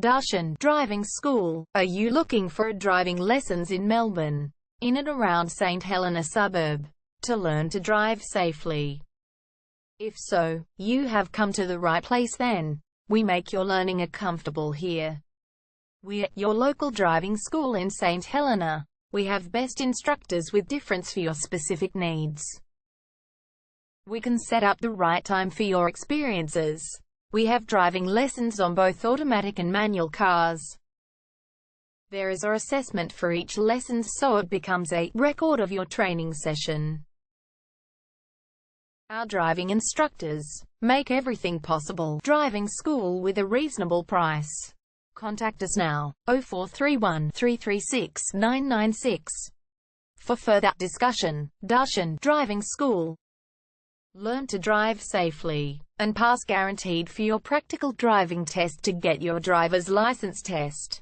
Darshan Driving School. Are you looking for driving lessons in Melbourne, in and around St Helena suburb, to learn to drive safely? If so, you have come to the right place then. We make your learning comfortable here. We're your local driving school in St Helena. We have best instructors with difference for your specific needs. We can set up the right time for your experiences. We have driving lessons on both automatic and manual cars. There is an assessment for each lesson, so it becomes a record of your training session. Our driving instructors make everything possible. Driving school with a reasonable price. Contact us now, 0431 336 996. For further discussion. Darshan Driving School. Learn to drive safely and pass guaranteed for your practical driving test to get your driver's license test.